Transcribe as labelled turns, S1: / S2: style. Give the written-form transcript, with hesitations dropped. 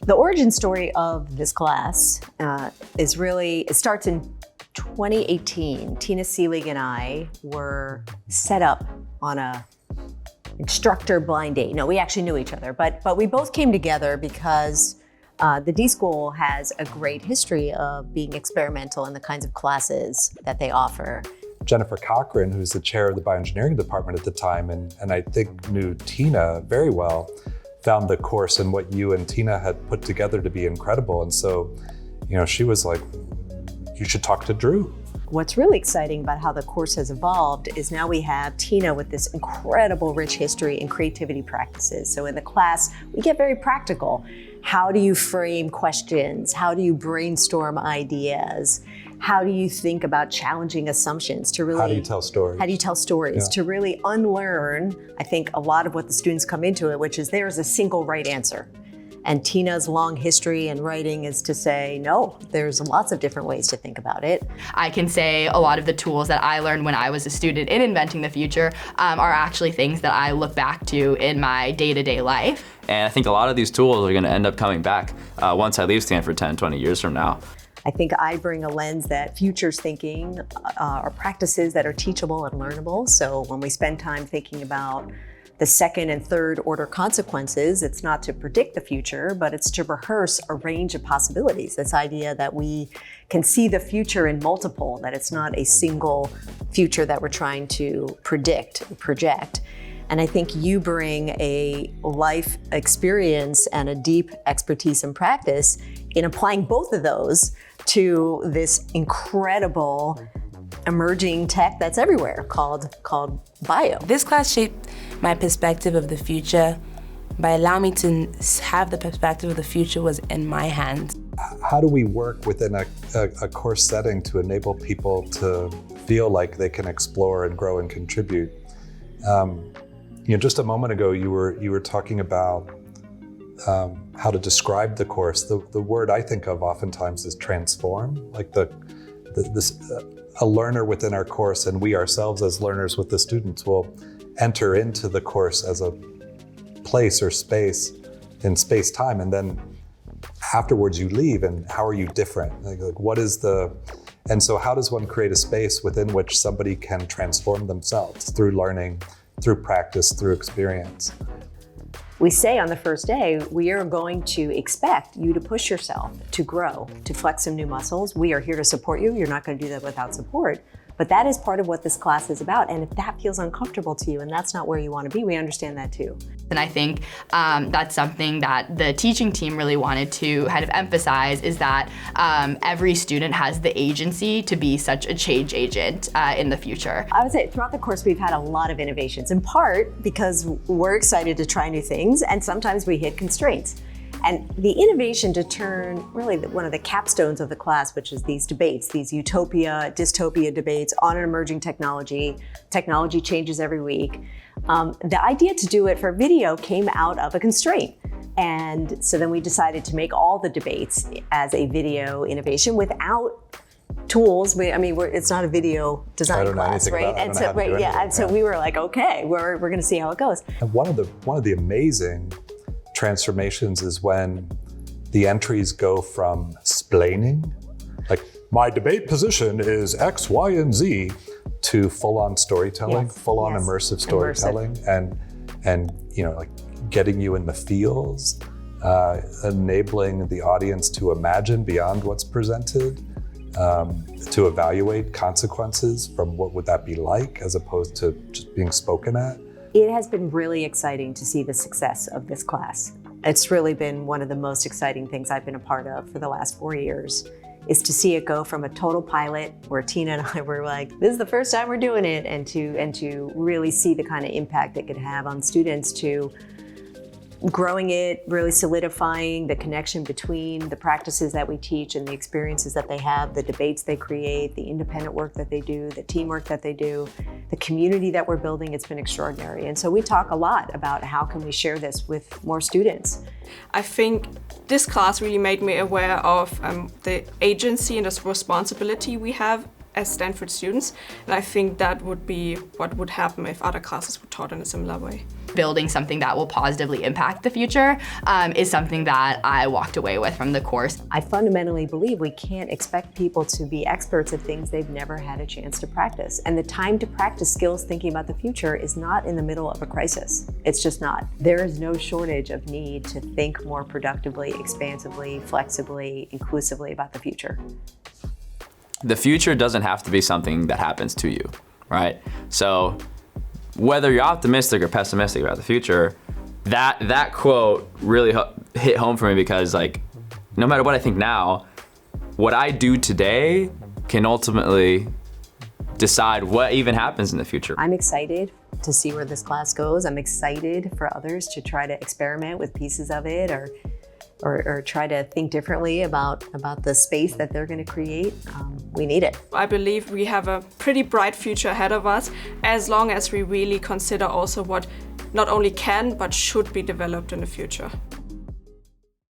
S1: The origin story of this class it starts in 2018. Tina Seelig and I were set up on a instructor blind date. No, we actually knew each other, but we both came together because the D.school has a great history of being experimental in the kinds of classes that they offer.
S2: Jennifer Cochran, who's the chair of the bioengineering department at the time, and I think knew Tina very well, found the course and what you and Tina had put together to be incredible. And so, she was like, you should talk to Drew.
S1: What's really exciting about how the course has evolved is now we have Tina with this incredible rich history in creativity practices. So in the class, we get very practical. How do you frame questions? How do you brainstorm ideas? How do you think about challenging assumptions to really—
S2: How do you tell stories?
S1: How do you tell stories?
S2: Yeah.
S1: To really unlearn, I think, a lot of what the students come into it, which is there is a single right answer. And Tina's long history in writing is to say, no, there's lots of different ways to think about it.
S3: I can say a lot of the tools that I learned when I was a student in Inventing the Future are actually things that I look back to in my day-to-day life.
S4: And I think a lot of these tools are gonna end up coming back once I leave Stanford 10, 20 years from now.
S1: I think I bring a lens that futures thinking are practices that are teachable and learnable. So when we spend time thinking about the second and third order consequences, it's not to predict the future, but it's to rehearse a range of possibilities. This idea that we can see the future in multiple, that it's not a single future that we're trying to project. And I think you bring a life experience and a deep expertise and practice in applying both of those to this incredible emerging tech that's everywhere called bio.
S5: This class shaped my perspective of the future by allowing me to have the perspective of the future was in my hands.
S2: How do we work within a course setting to enable people to feel like they can explore and grow and contribute? Just a moment ago, you were talking about how to describe the course. The word I think of oftentimes is transform, like a learner within our course, and we ourselves as learners with the students will enter into the course as a place or space in space-time, and then afterwards you leave, and how are you different? Like what is and so how does one create a space within which somebody can transform themselves through learning, through practice, through experience?
S1: We say on the first day, we are going to expect you to push yourself, to grow, to flex some new muscles. We are here to support you. You're not going to do that without support. But that is part of what this class is about. And if that feels uncomfortable to you and that's not where you want to be, we understand that too.
S3: And I think that's something that the teaching team really wanted to kind of emphasize is that every student has the agency to be such a change agent in the future.
S1: I would say throughout the course, we've had a lot of innovations, in part because we're excited to try new things and sometimes we hit constraints. And the innovation to turn really one of the capstones of the class, which is these debates, these utopia, dystopia debates on an emerging technology. Technology changes every week. The idea to do it for video came out of a constraint. And so then we decided to make all the debates as a video innovation without tools. It's not a video design class, right? And so we were like, okay, we're going to see how it goes.
S2: And one of the amazing transformations is when the entries go from splaining, like my debate position is X, Y, and Z, to full-on storytelling, full-on immersive storytelling, and like getting you in the feels, enabling the audience to imagine beyond what's presented, to evaluate consequences from what would that be like, as opposed to just being spoken at.
S1: It has been really exciting to see the success of this class. It's really been one of the most exciting things I've been a part of for the last 4 years, is to see it go from a total pilot where Tina and I were like, this is the first time we're doing it, and to really see the kind of impact it could have on students, to growing it, really solidifying the connection between the practices that we teach and the experiences that they have, the debates they create, the independent work that they do, the teamwork that they do, the community that we're building. It's been extraordinary. And so we talk a lot about how can we share this with more students.
S6: I think this class really made me aware of the agency and the responsibility we have as Stanford students. And I think that would be what would happen if other classes were taught in a similar way.
S3: Building something that will positively impact the future is something that I walked away with from the course.
S1: I fundamentally believe we can't expect people to be experts at things they've never had a chance to practice. And the time to practice skills thinking about the future is not in the middle of a crisis. It's just not. There is no shortage of need to think more productively, expansively, flexibly, inclusively about the future.
S4: The future doesn't have to be something that happens to you, right? So whether you're optimistic or pessimistic about the future, that quote really hit home for me, because like, no matter what I think now, what I do today can ultimately decide what even happens in the future.
S1: I'm excited to see where this class goes. I'm excited for others to try to experiment with pieces of it or try to think differently about the space that they're going to create. We need it.
S6: I believe we have a pretty bright future ahead of us, as long as we really consider also what not only can but should be developed in the future.